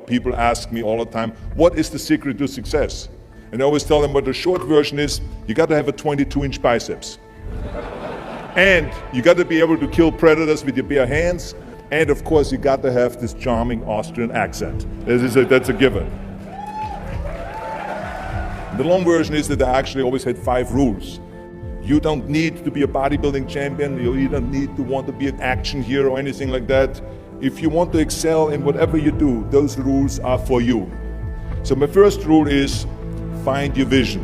People ask me all the time, what is the secret to success? And I always tell them what the short version is, you got to have a 22-inch biceps. And you got to be able to kill predators with your bare hands. And of course, you got to have this charming Austrian accent. That's a given. The long version is that I actually always had 5 rules. You don't need to be a bodybuilding champion. You don't need to want to be an action hero or anything like that. If you want to excel in whatever you do, those rules are for you. So my first rule is find your vision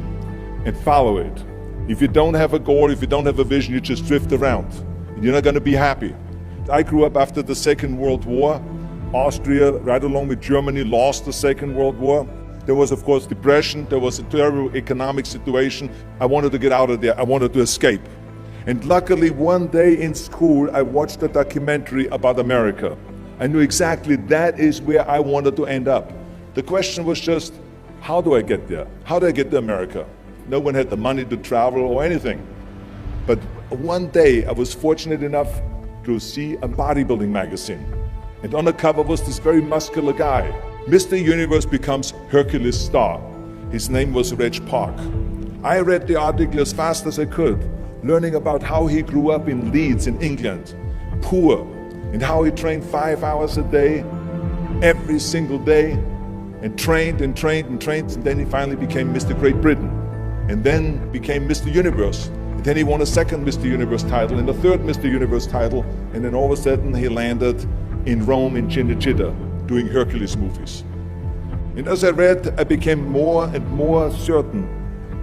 and follow it. If you don't have a goal, if you don't have a vision, you just drift around. You're not going to be happy. I grew up after the Second World War. Austria, right along with Germany, lost the Second World War. There was, of course, depression. There was a terrible economic situation. I wanted to get out of there. I wanted to escape. And luckily, one day in school, I watched a documentary about America. I knew exactly that is where I wanted to end up. The question was just, how do I get there? How do I get to America? No one had the money to travel or anything. But one day, I was fortunate enough to see a bodybuilding magazine. And on the cover was this very muscular guy. Mr. Universe becomes Hercules star. His name was Reg Park. I read the article as fast as I could, learning about how he grew up in Leeds in England, poor, and how he trained 5 hours a day, every single day, and trained and trained and trained, and then he finally became Mr. Great Britain, and then became Mr. Universe. And then he won a second Mr. Universe title and a third Mr. Universe title, and then all of a sudden he landed in Rome in Cinecittà, doing Hercules movies. And as I read, I became more and more certain.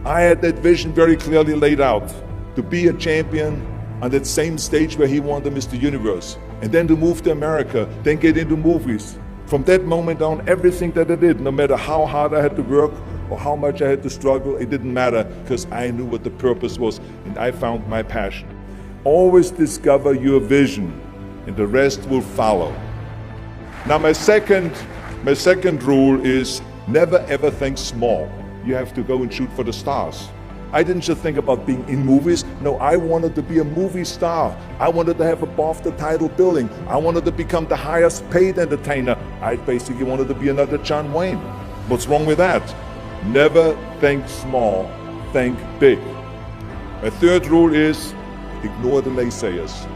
I had that vision very clearly laid out, to be a champion on that same stage where he won the Mr. Universe, and then to move to America, then get into movies. From that moment on, everything that I did, no matter how hard I had to work or how much I had to struggle, it didn't matter, because I knew what the purpose was, and I found my passion. Always discover your vision, and the rest will follow. Now my second rule is never ever think small. You have to go and shoot for the stars. I didn't just think about being in movies. No, I wanted to be a movie star. I wanted to have above the title billing. I wanted to become the highest paid entertainer. I basically wanted to be another John Wayne. What's wrong with that? Never think small, think big. My third rule is ignore the naysayers.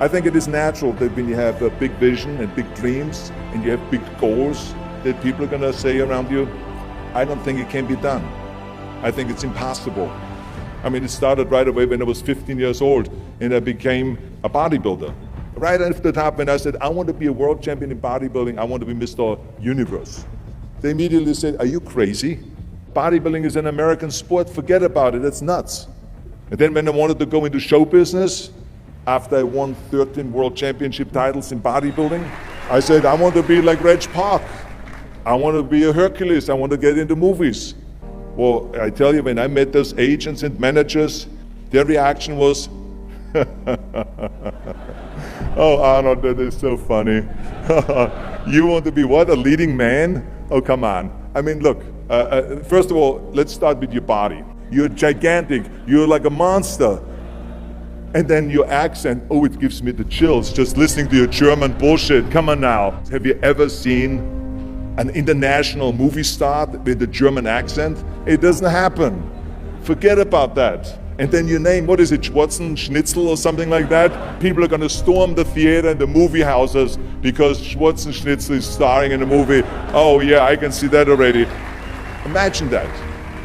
I think it is natural that when you have a big vision and big dreams and you have big goals, that people are going to say around you, I don't think it can be done. I think it's impossible. I mean, it started right away when I was 15 years old and I became a bodybuilder. Right after that, when I said, I want to be a world champion in bodybuilding, I want to be Mr. Universe. They immediately said, are you crazy? Bodybuilding is an American sport, forget about it, that's nuts. And then when I wanted to go into show business, after I won 13 world championship titles in bodybuilding, I said, I want to be like Reg Park. I want to be a Hercules, I want to get into movies. Well, I tell you, when I met those agents and managers, their reaction was, oh, Arnold, that is so funny. You want to be what, a leading man? Oh, come on. I mean, look, first of all, let's start with your body. You're gigantic, you're like a monster. And then your accent, oh, it gives me the chills just listening to your German bullshit. Come on now. Have you ever seen an international movie star with a German accent? It doesn't happen. Forget about that. And then your name, what is it, Schwarzen, Schnitzel or something like that? People are going to storm the theater and the movie houses because Schwarzen Schnitzel is starring in a movie. Oh yeah, I can see that already. Imagine that.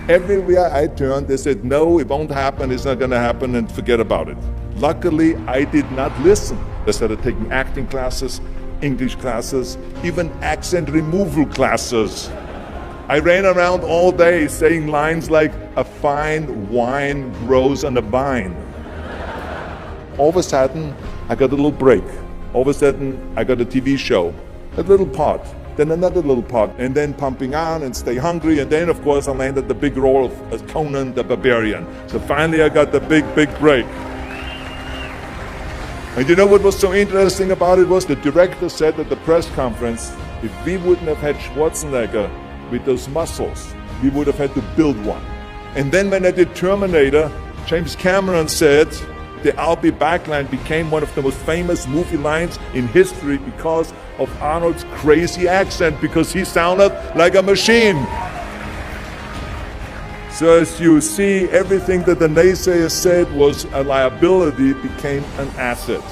Everywhere I turned, they said, no, it won't happen, it's not going to happen, and forget about it. Luckily, I did not listen. I started taking acting classes, English classes, even accent removal classes. I ran around all day saying lines like, a fine wine grows on a vine. All of a sudden, I got a little break. All of a sudden, I got a TV show, a little part, then another little part, and then Pumping On and Stay Hungry, and then of course I landed the big role of Conan the Barbarian. So finally I got the big break. And you know what was so interesting about it was the director said at the press conference, if we wouldn't have had Schwarzenegger with those muscles, we would have had to build one. And then when I did Terminator, James Cameron said, The I'll be back line became one of the most famous movie lines in history because of Arnold's crazy accent, because he sounded like a machine. So as you see, everything that the naysayers said was a liability became an asset.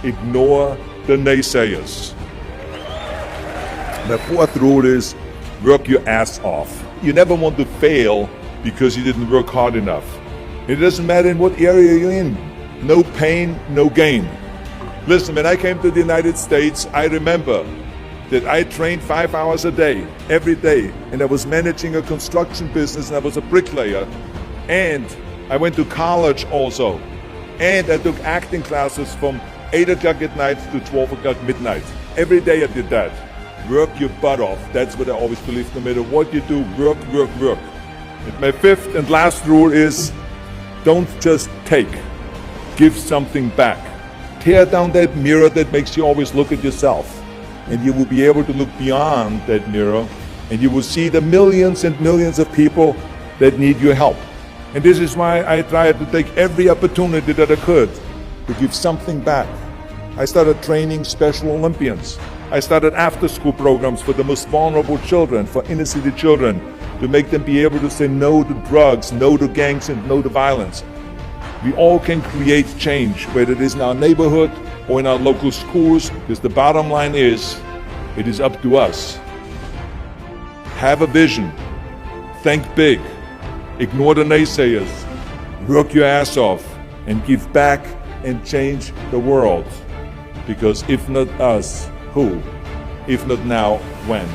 Ignore the naysayers. The fourth rule is work your ass off. You never want to fail because you didn't work hard enough. It doesn't matter in what area you're in. No pain, no gain. Listen, when I came to the United States, I remember that I trained 5 hours a day, every day, and I was managing a construction business, and I was a bricklayer, and I went to college also, and I took acting classes from 8 o'clock at night to 12 o'clock midnight. Every day I did that. Work your butt off. That's what I always believe. No matter what you do, work, work, work. And my fifth and last rule is don't just take. Give something back. Tear down that mirror that makes you always look at yourself. And you will be able to look beyond that mirror, and you will see the millions and millions of people that need your help. And this is why I tried to take every opportunity that I could to give something back. I started training Special Olympians. I started after-school programs for the most vulnerable children, for inner-city children, to make them be able to say no to drugs, no to gangs, and no to violence. We all can create change, whether it is in our neighborhood or in our local schools, because the bottom line is, it is up to us. Have a vision. Think big. Ignore the naysayers. Work your ass off and give back and change the world. Because if not us, who? If not now, when?